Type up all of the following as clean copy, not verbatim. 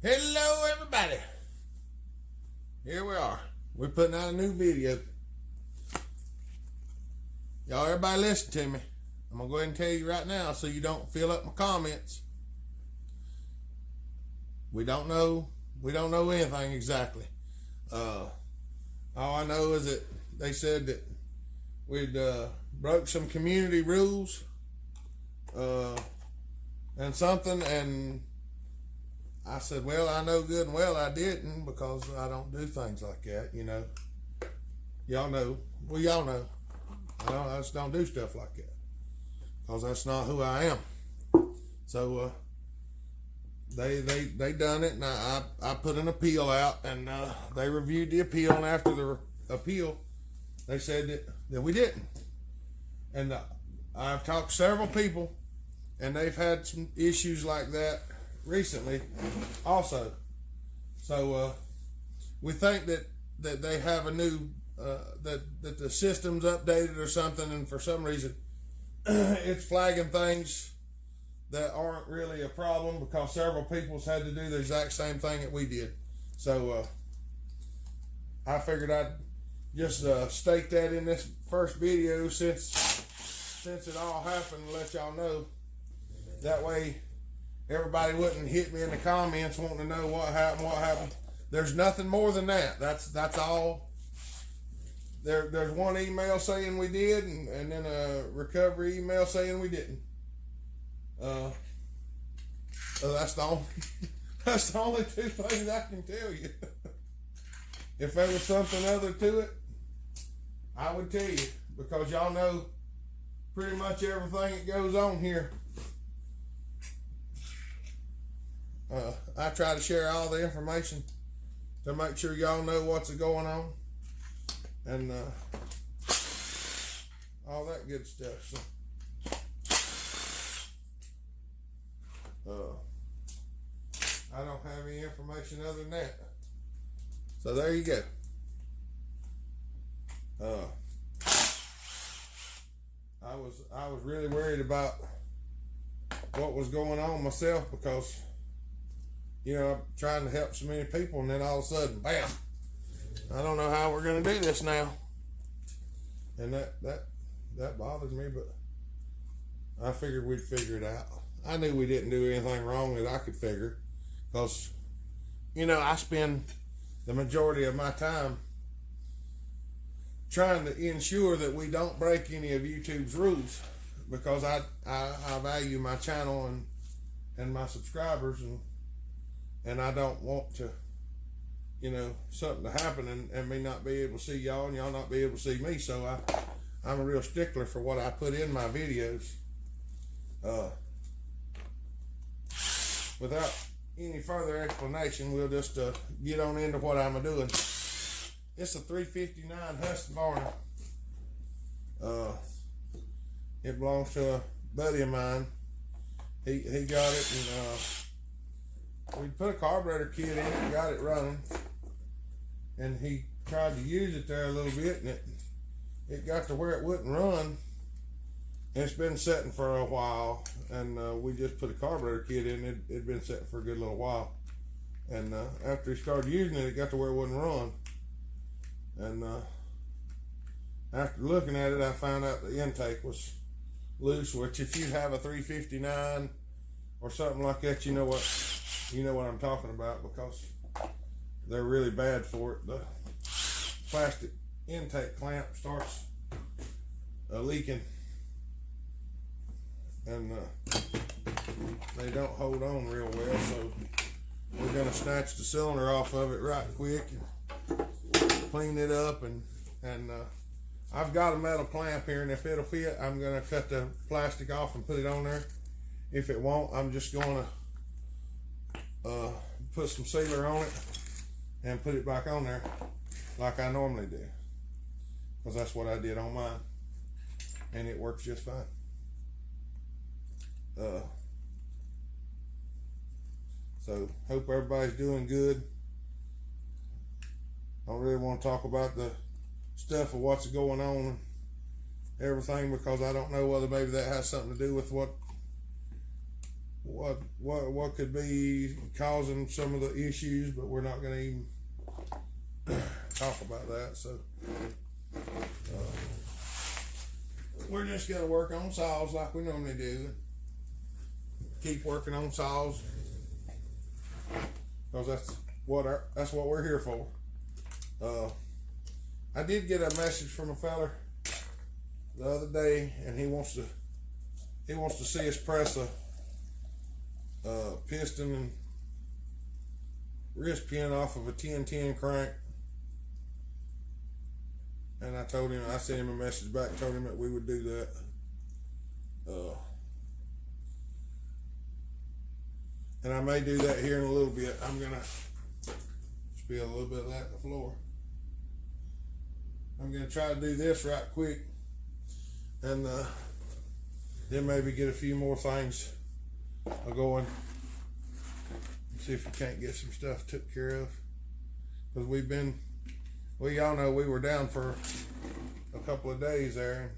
Hello everybody. Here we are. We're putting out a new video. Y'all, everybody listen to me. I'm going to go ahead and tell you right now so you don't fill up my comments. We don't know anything exactly. All I know is that they said that we'd broke some community rules and something, and I said, well, I know good and well I didn't, because I don't do things like that, you know. Y'all know. Well, y'all know. I just don't do stuff like that, because that's not who I am. So they done it, and I put an appeal out, and they reviewed the appeal, and after the appeal, they said that we didn't. And I've talked to several people, and they've had some issues like that recently also. So we think that they have a new that the system's updated or something, and for some reason it's flagging things that aren't really a problem, because several people's had to do the exact same thing that we did. So I figured I'd just state that in this first video since it all happened, and let y'all know. That way everybody wouldn't hit me in the comments wanting to know what happened. There's nothing more than that. That's all. There's one email saying we did, and then a recovery email saying we didn't. So that's the only two things I can tell you. If there was something other to it, I would tell you, because y'all know pretty much everything that goes on here. I try to share all the information to make sure y'all know what's going on, and all that good stuff. So I don't have any information other than that. So there you go. I was really worried about what was going on myself, because you know, I'm trying to help so many people, and then all of a sudden, bam! I don't know how we're gonna do this now, and that bothers me. But I figured we'd figure it out. I knew we didn't do anything wrong that I could figure, because you know, I spend the majority of my time trying to ensure that we don't break any of YouTube's rules, because I value my channel and my subscribers, and I don't want to, you know, something to happen and me not be able to see y'all, and y'all not be able to see me. So I'm a real stickler for what I put in my videos. Without any further explanation, we'll just get on into what I'm doing. It's a 359 Husqvarna. It belongs to a buddy of mine. He got it, and we put a carburetor kit in it, got it running, and he tried to use it there a little bit, and it got to where it wouldn't run. And it's been sitting for a while, and we just put a carburetor kit in it. It'd been sitting for a good little while, and after he started using it, it got to where it wouldn't run. And after looking at it, I found out the intake was loose, which if you have a 359 or something like that, you know what I'm talking about, because they're really bad for it. The plastic intake clamp starts leaking, and they don't hold on real well, so we're gonna snatch the cylinder off of it right quick and clean it up, and I've got a metal clamp here, and if it'll fit, I'm gonna cut the plastic off and put it on there. If it won't, I'm just gonna put some sealer on it and put it back on there like I normally do, because that's what I did on mine, and it works just fine. So hope everybody's doing good. I don't really want to talk about the stuff of what's going on and everything, because I don't know whether maybe that has something to do with what what could be causing some of the issues, but we're not going to even talk about that. So we're just going to work on saws like we normally do. Keep working on saws because that's what we're here for. I did get a message from a feller the other day, and he wants to see us press a piston and wrist pin off of a 1010 crank. And I sent him a message back, told him that we would do that. And I may do that here in a little bit. I'm gonna spill a little bit of that on the floor. I'm gonna try to do this right quick, and then maybe get a few more things going. See if we can't get some stuff took care of. Because y'all know we were down for a couple of days there.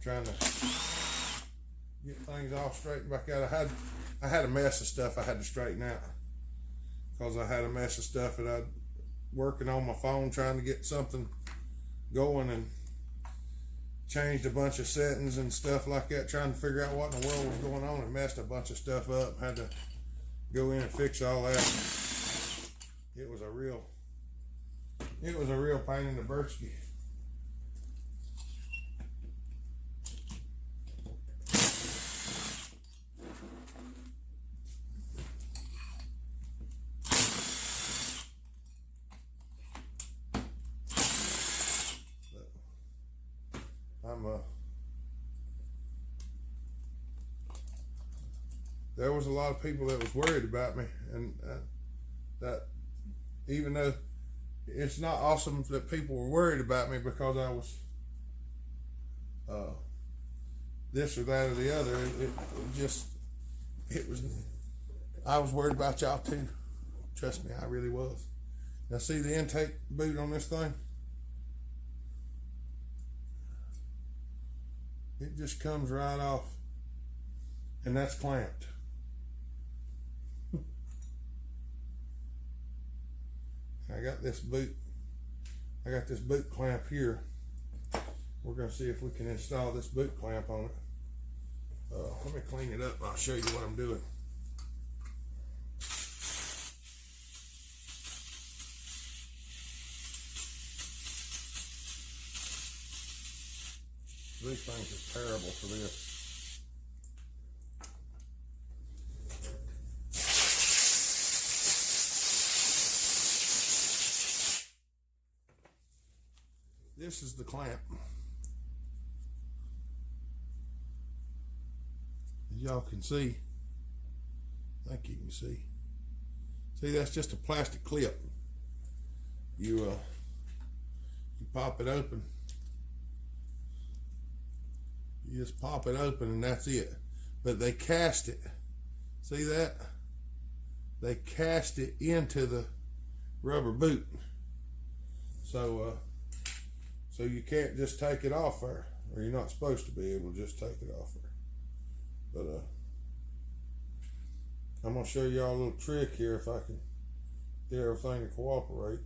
Trying to get things all straightened back out. I had a mess of stuff I had to straighten out. Because I had a mess of stuff that I'd working on my phone trying to get something going, and changed a bunch of settings and stuff like that, trying to figure out what in the world was going on, and messed a bunch of stuff up. Had to go in and fix all that. It was a real pain in the birchie. There was a lot of people that was worried about me, and that even though it's not awesome that people were worried about me because I was this or that or the other, I was worried about y'all too. Trust me, I really was. Now see the intake boot on this thing? It just comes right off, and that's clamped. I got this boot clamp here. We're going to see if we can install this boot clamp on it. Let me clean it up and I'll show you what I'm doing. These things are terrible for this. This is the clamp. As y'all can see, I think you can see. See, that's just a plastic clip. You pop it open. You just pop it open and that's it. But they cast it. See that? They cast it into the rubber boot. So you can't just take it off there, or you're not supposed to be able to just take it off there. But I'm gonna show y'all a little trick here if I can get everything to cooperate.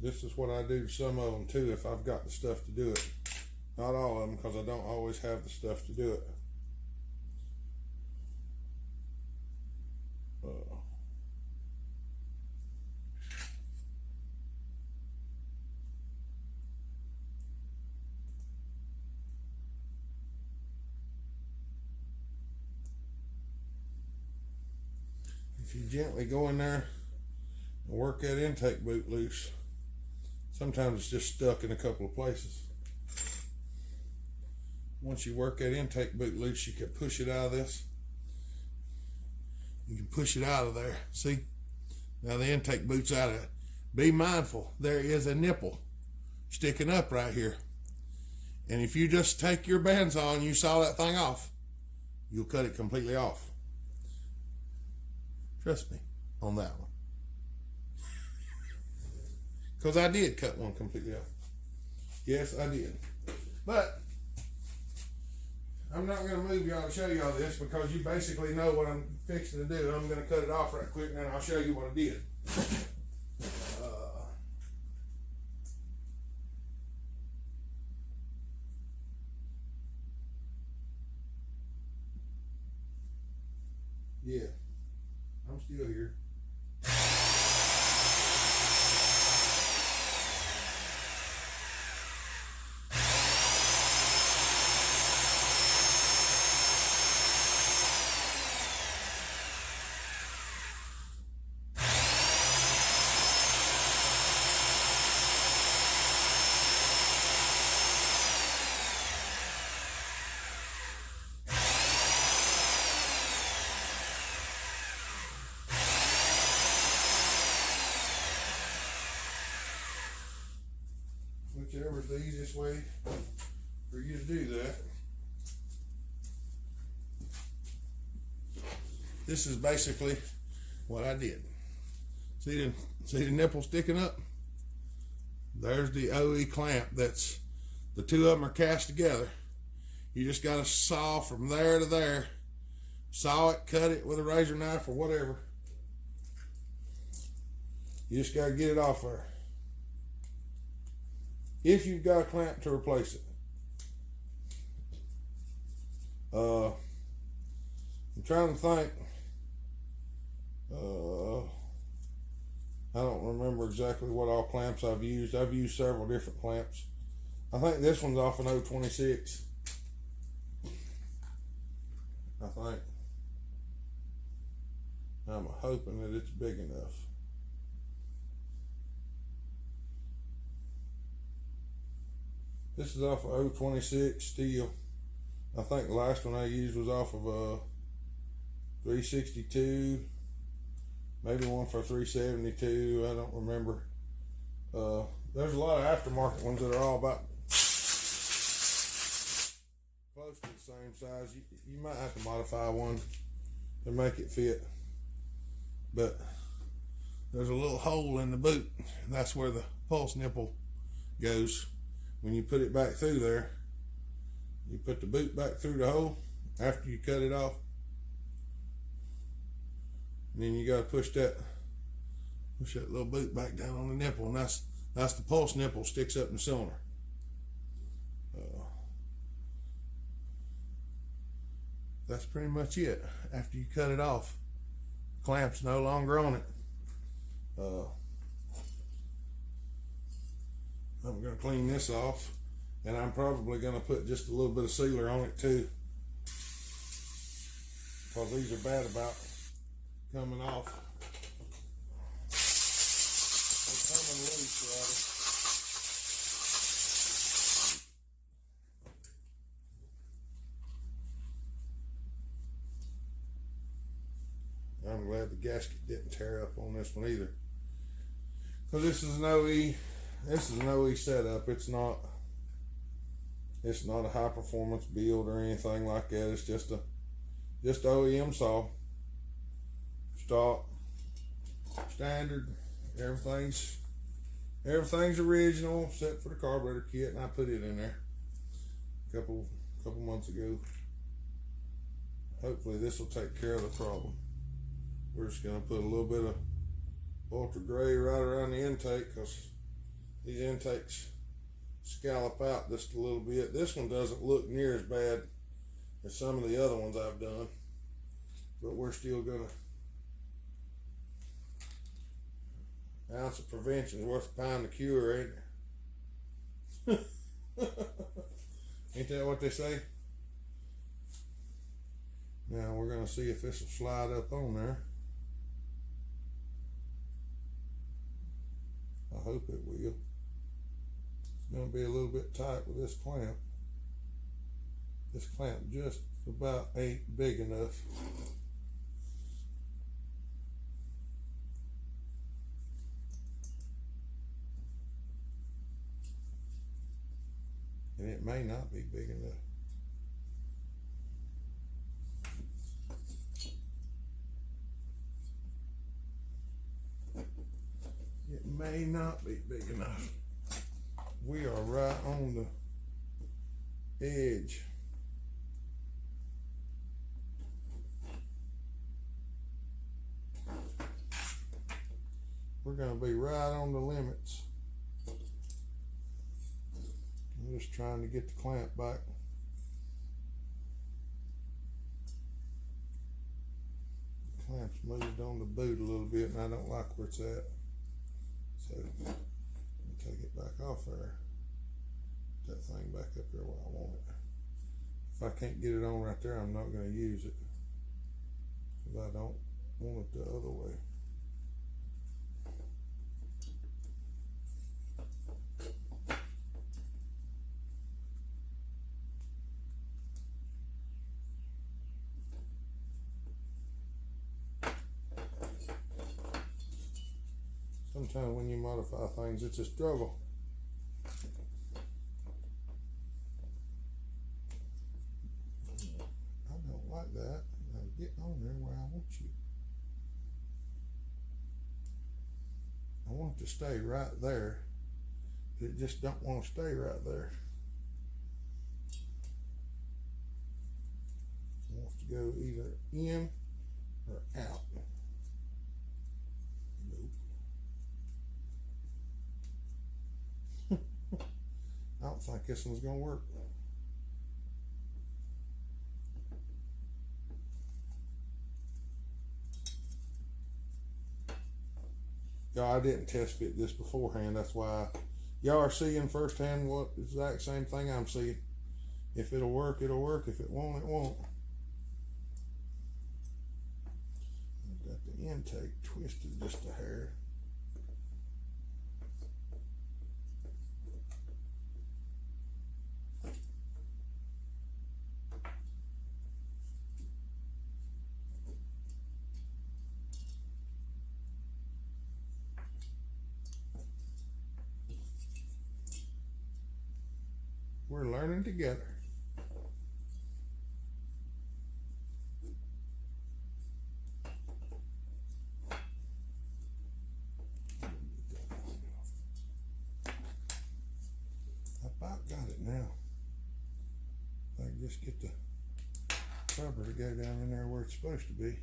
This is what I do to some of them too if I've got the stuff to do it. Not all of them, because I don't always have the stuff to do it. If you gently go in there and work that intake boot loose, sometimes it's just stuck in a couple of places. Once you work that intake boot loose, you can push it out of this. You can push it out of there. See? Now the intake boot's out of it. Be mindful, there is a nipple sticking up right here. And if you just take your bandsaw and you saw that thing off, you'll cut it completely off. Trust me on that one. Because I did cut one completely off. Yes, I did. But I'm not going to move y'all to show y'all this because you basically know what I'm fixing to do. I'm going to cut it off right quick and then I'll show you what I did. Yeah, I'm still here. Whichever's the easiest way for you to do that. This is basically what I did. See the nipple sticking up? There's the OE clamp. That's the two of them are cast together. You just got to saw from there to there. Saw it, cut it with a razor knife or whatever. You just got to get it off there. If you've got a clamp to replace it. I'm trying to think. I don't remember exactly what all clamps I've used. I've used several different clamps. I think this one's off an 026. I think. I'm hoping that it's big enough. This is off of 026 steel. I think the last one I used was off of 362. Maybe one for 372. I don't remember. There's a lot of aftermarket ones that are all about close to the same size. You might have to modify one to make it fit. But there's a little hole in the boot. And that's where the pulse nipple goes. When you put it back through there, you put the boot back through the hole after you cut it off. And then you got to push that little boot back down on the nipple, and that's the pulse nipple sticks up in the cylinder. That's pretty much it. After you cut it off, the clamp's no longer on it. I'm going to clean this off, and I'm probably going to put just a little bit of sealer on it too, because these are bad about coming off. They're coming loose, rather. I'm glad the gasket didn't tear up on this one either, because this is an OE. This is an OE setup. It's not a high performance build or anything like that. It's just OEM saw. Stock, standard. Everything's original except for the carburetor kit, and I put it in there a couple months ago. Hopefully this will take care of the problem. We're just gonna put a little bit of ultra gray right around the intake, because these intakes scallop out just a little bit. This one doesn't look near as bad as some of the other ones I've done, but we're still gonna. An ounce of prevention is worth a pound of cure, ain't it? Ain't that what they say? Now we're gonna see if this will slide up on there. I hope it will. It's going to be a little bit tight with this clamp. This clamp just about ain't big enough. And it may not be big enough. may not be big enough. We are right on the edge. We're going to be right on the limits. I'm just trying to get the clamp back. The clamp's moved on the boot a little bit and I don't like where it's at. So I'll take it back off there. Put that thing back up there where I want it. If I can't get it on right there, I'm not going to use it. Because I don't want it the other way. Sometimes when you modify things, it's a struggle. I don't like that. Now get on there where I want you. I want it to stay right there. It just don't want to stay right there. It wants to go either in or out. I don't think this one's gonna work. Y'all, I didn't test fit this beforehand. That's why y'all are seeing firsthand what exact same thing I'm seeing. If it'll work, it'll work. If it won't, it won't. I've got the intake twisted just a hair. We're learning together. I about got it now. I can just get the rubber to go down in there where it's supposed to be.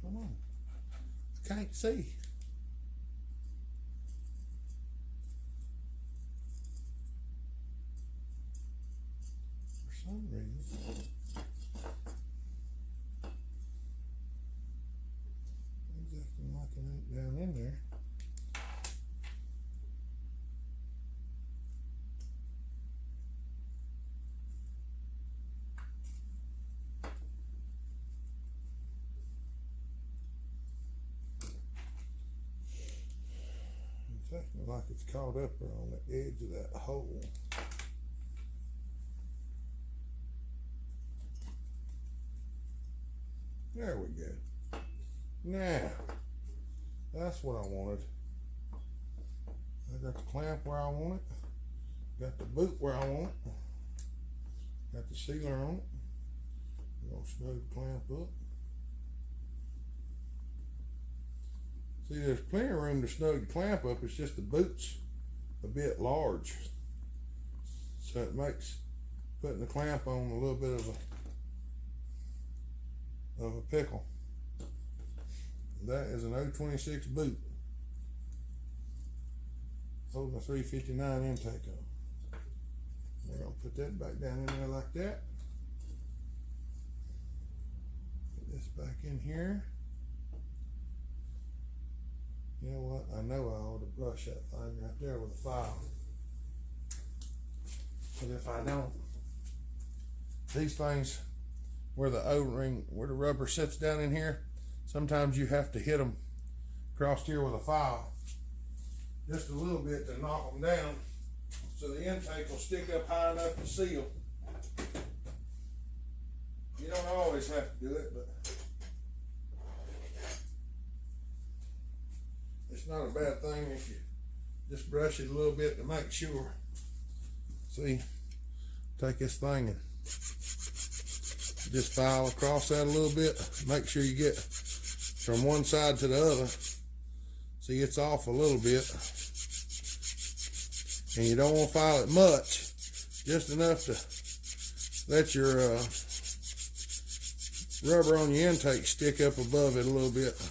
Come on. I can't see. For some reason. It's acting like it ain't down in there. It's acting like it's caught up there on the edge of that hole. There we go. Now, that's what I wanted. I got the clamp where I want it. Got the boot where I want it. Got the sealer on it. We're gonna snug the clamp up. See, there's plenty of room to snug the clamp up. It's just the boot's a bit large. So it makes putting the clamp on a little bit of a pickle. That is an 026 boot. Holding a 359 intake on. We're gonna put that back down in there like that. Put this back in here. You know what? I know I ought to brush that thing right there with a file. But if I don't, these things where the O-ring, where the rubber sits down in here, sometimes you have to hit them across here with a file just a little bit to knock them down so the intake will stick up high enough to seal. You don't always have to do it, but It's not a bad thing if you just brush it a little bit to make sure. See, take this thing and just file across that a little bit. Make sure you get from one side to the other. See, it's off a little bit. And you don't want to file it much, just enough to let your rubber on your intake stick up above it a little bit.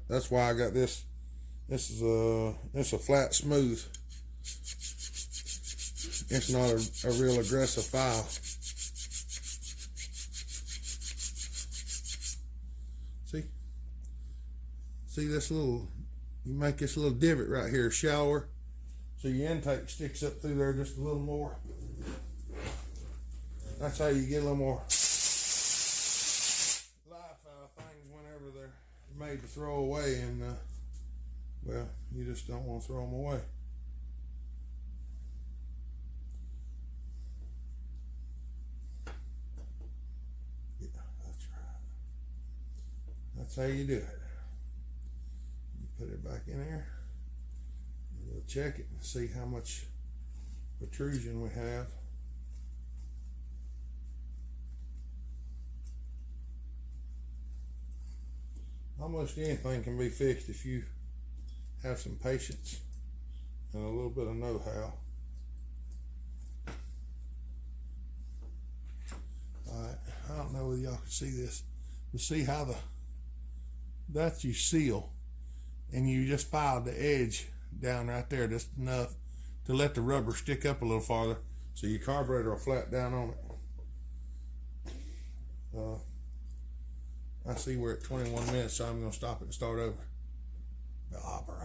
That's why I got this. This is a flat smooth. It's not a real aggressive file. See this little, you make this little divot right here shallower, so your intake sticks up through there just a little more. That's how you get a little more life out of things whenever they're made to throw away, and well, you just don't want to throw them away. Yeah, that's right. That's how you do it. Put it back in there, and we'll check it and see how much protrusion we have. Almost anything can be fixed if you have some patience and a little bit of know-how. Alright, I don't know whether y'all can see this, but see how that's your seal. And you just filed the edge down right there just enough to let the rubber stick up a little farther, so your carburetor will flat down on it. I see we're at 21 minutes, so I'm going to stop it and start over. The operator.